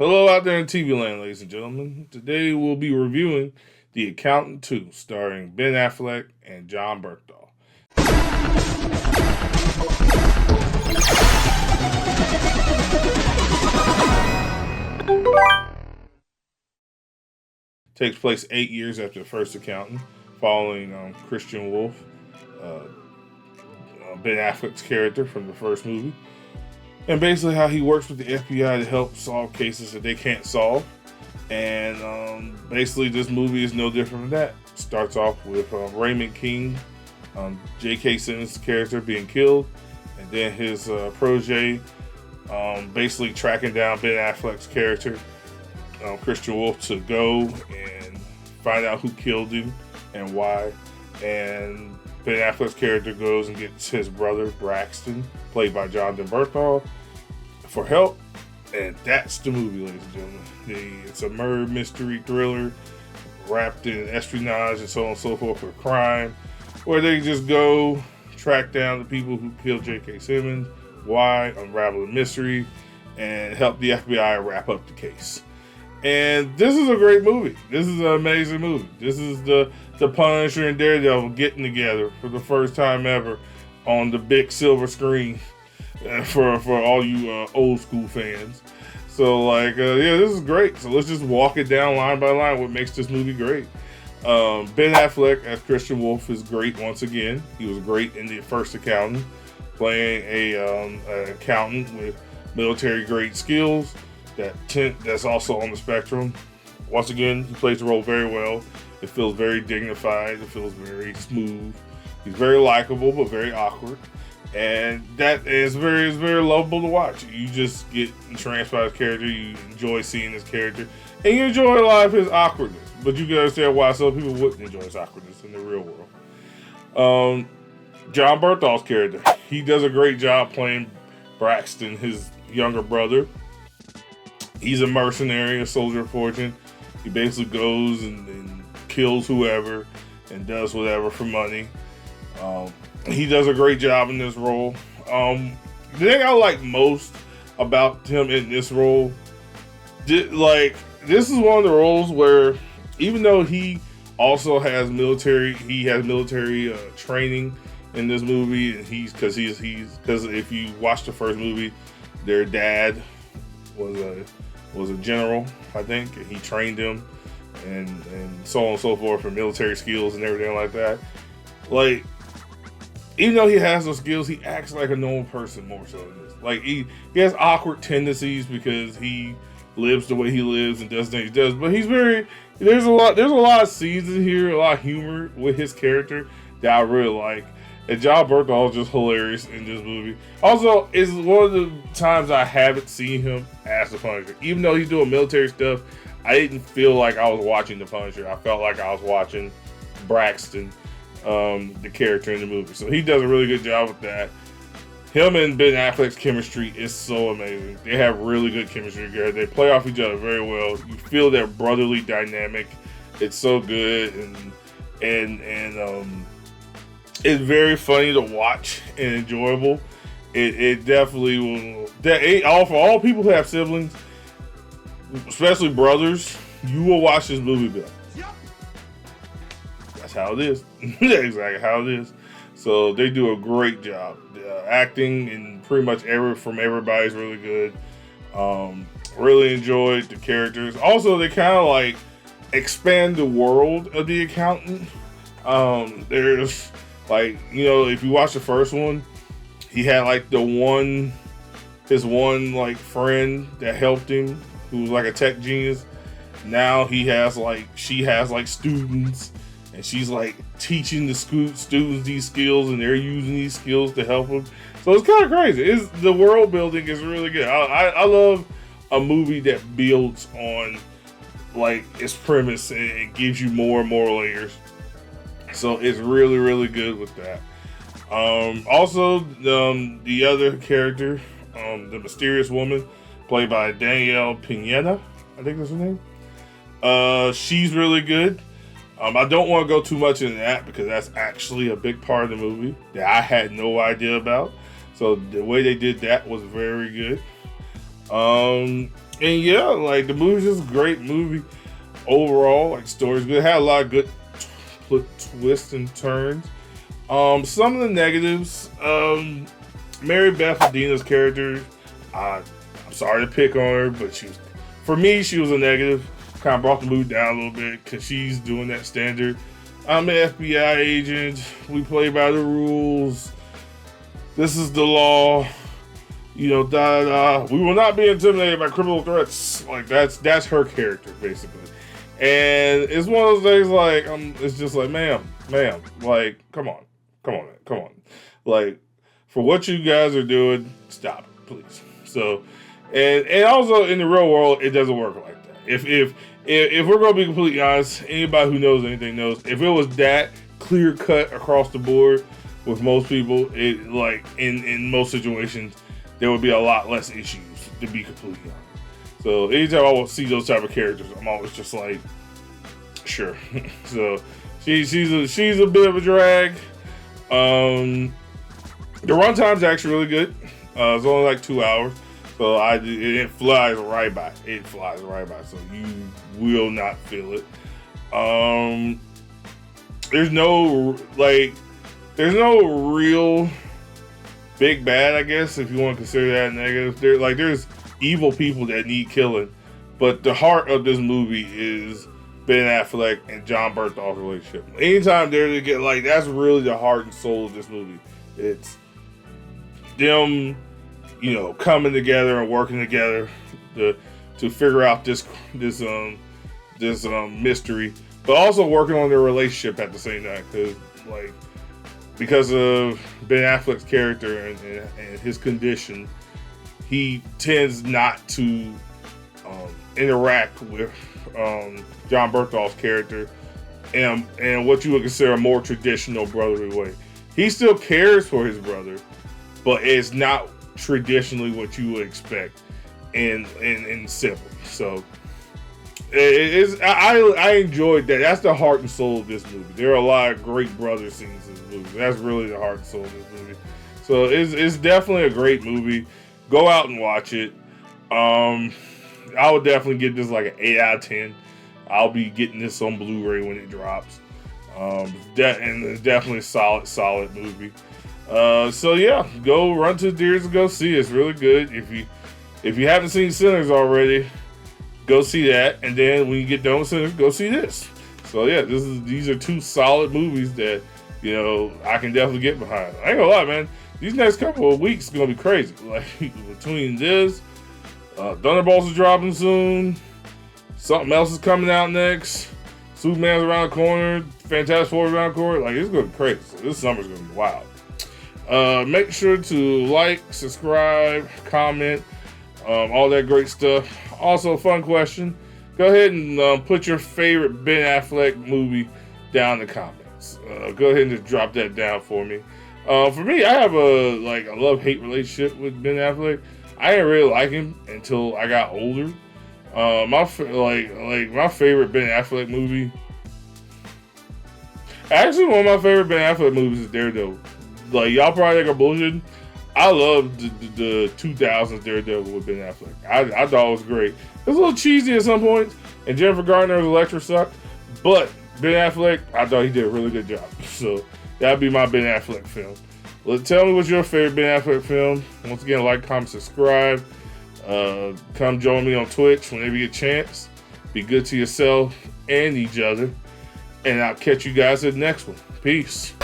Hello out there in TV land, ladies and gentlemen. Today we'll be reviewing The Accountant 2, starring Ben Affleck and John Bergdahl. Takes place 8 years after the first Accountant, following Christian Wolff, Ben Affleck's character from the first movie, and basically how he works with the FBI to help solve cases that they can't solve. And basically, this movie is no different from that. Starts off with Raymond King, J.K. Simmons' character, being killed, and then his protege basically tracking down Ben Affleck's character, Christian Wolff, to go and find out who killed him and why. And Ben Affleck's character goes and gets his brother Braxton, played by Jonathan Berthall, for help. And that's the movie, ladies and gentlemen. It's a murder mystery thriller wrapped in espionage and so on and so forth for crime, where they just go track down the people who killed J.K. Simmons, why, unravel the mystery, and help the FBI wrap up the case. And this is a great movie. This is an amazing movie. This is the Punisher and Daredevil getting together for the first time ever on the big silver screen for all you old school fans. So this is great. So let's just walk it down line by line what makes this movie great. Ben Affleck as Christian Wolff is great once again. He was great in the first Accountant, playing an accountant with military grade skills that's also on the spectrum. Once again, he plays the role very well. It feels very dignified. It feels very smooth. He's very likable, but very awkward. And that is very lovable to watch. You just get entranced by his character. You enjoy seeing his character. And you enjoy a lot of his awkwardness. But you can understand why some people wouldn't enjoy his awkwardness in the real world. John Berthal's character. He does a great job playing Braxton, his younger brother. He's a mercenary, a soldier of fortune. He basically goes and kills whoever and does whatever for money. He does a great job in this role. The thing I like most about him in this role, this is one of the roles where, even though he also has military training in this movie, and because if you watch the first movie, their dad was a general, I think, and he trained him and so on and so forth for military skills and everything like that. Even though he has those skills, he acts like a normal person more so than this. He has awkward tendencies because he lives the way he lives and does things he does. But there's a lot of scenes in here, a lot of humor with his character that I really like. And John Berthall is just hilarious in this movie. Also, it's one of the times I haven't seen him as the Punisher. Even though he's doing military stuff, I didn't feel like I was watching the Punisher. I felt like I was watching Braxton, the character in the movie. So he does a really good job with that. Him and Ben Affleck's chemistry is so amazing. They have really good chemistry together. They play off each other very well. You feel their brotherly dynamic. It's so good, and it's very funny to watch and enjoyable. It definitely will. For all people who have siblings, especially brothers, you will watch this movie and be like, that's how it is. That's exactly how it is. So they do a great job. Acting and pretty much from everybody is really good. Really enjoyed the characters. Also, they kind of expand the world of the Accountant. There's if you watch the first one, he had his one friend that helped him, who was a tech genius. Now she has students, and she's teaching the students these skills, and they're using these skills to help them. So it's kind of crazy. The world building is really good. I love a movie that builds on its premise and gives you more and more layers. So it's really good with that. Also, the other character, the mysterious woman, played by Danielle Pineda, I think that's her name. She's really good. I don't want to go too much into that because that's actually a big part of the movie that I had no idea about. So the way they did that was very good. And yeah, like the movie's just a great movie overall. Like story's good. It had a lot of good twists and turns. Some of the negatives, Mary Beth Adina's character, I'm sorry to pick on her, but for me, she was a negative. Kind of brought the mood down a little bit because she's doing that standard. I'm an FBI agent. We play by the rules. This is the law. You know, we will not be intimidated by criminal threats. Like that's her character basically. And it's one of those things like it's just like, ma'am, like come on. Like for what you guys are doing, stop it, please. So, and also in the real world, it doesn't work like that. If we're gonna be completely honest, anybody who knows anything knows if it was that clear cut across the board with most people, it like in most situations there would be a lot less issues, to be completely honest. So anytime I see those type of characters, I'm always just like, sure. So she's a bit of a drag. The runtime's actually really good. It's only like 2 hours. So it flies right by. So you will not feel it. There's no real big bad, I guess, if you want to consider that negative. There's evil people that need killing, but the heart of this movie is Ben Affleck and John Berthold's relationship. Anytime they're to get that's really the heart and soul of this movie. It's them, coming together and working together to figure out this mystery, but also working on their relationship at the same time. Because of Ben Affleck's character and his condition, he tends not to interact with John Berthold's character and what you would consider a more traditional brotherly way. He still cares for his brother, but it's not traditionally what you would expect in siblings. So I enjoyed that. That's the heart and soul of this movie. There are a lot of great brother scenes in this movie. That's really the heart and soul of this movie. So it's definitely a great movie. Go out and watch it. I would definitely give this like an 8 out of 10. I'll be getting this on Blu-ray when it drops. And it's definitely a solid movie. So yeah, go run to the theaters and go see it. It's really good. If you haven't seen Sinners already, go see that, and then when you get done with Sinners, go see this. So yeah, these are two solid movies that I can definitely get behind. I ain't gonna lie, man. These next couple of weeks are gonna be crazy. Like between this, Thunderbolts is dropping soon. Something else is coming out next. Superman's around the corner. Fantastic Four around the corner. Like it's gonna be crazy. So this summer's gonna be wild. Make sure to like, subscribe, comment, all that great stuff. Also, fun question. Go ahead and put your favorite Ben Affleck movie down in the comments. Go ahead and just drop that down for me. For me, I have a love-hate relationship with Ben Affleck. I didn't really like him until I got older. My favorite Ben Affleck movie. Actually, one of my favorite Ben Affleck movies is Daredevil. Like y'all probably think I'm bullshitting. I love the 2000s Daredevil with Ben Affleck. I thought it was great. It was a little cheesy at some points, and Jennifer Garner's Elektra sucked. But Ben Affleck, I thought he did a really good job. So that'd be my Ben Affleck film. Tell me what's your favorite Ben Affleck film. Once again, like, comment, subscribe. Come join me on Twitch whenever you get a chance. Be good to yourself and each other. And I'll catch you guys at the next one. Peace.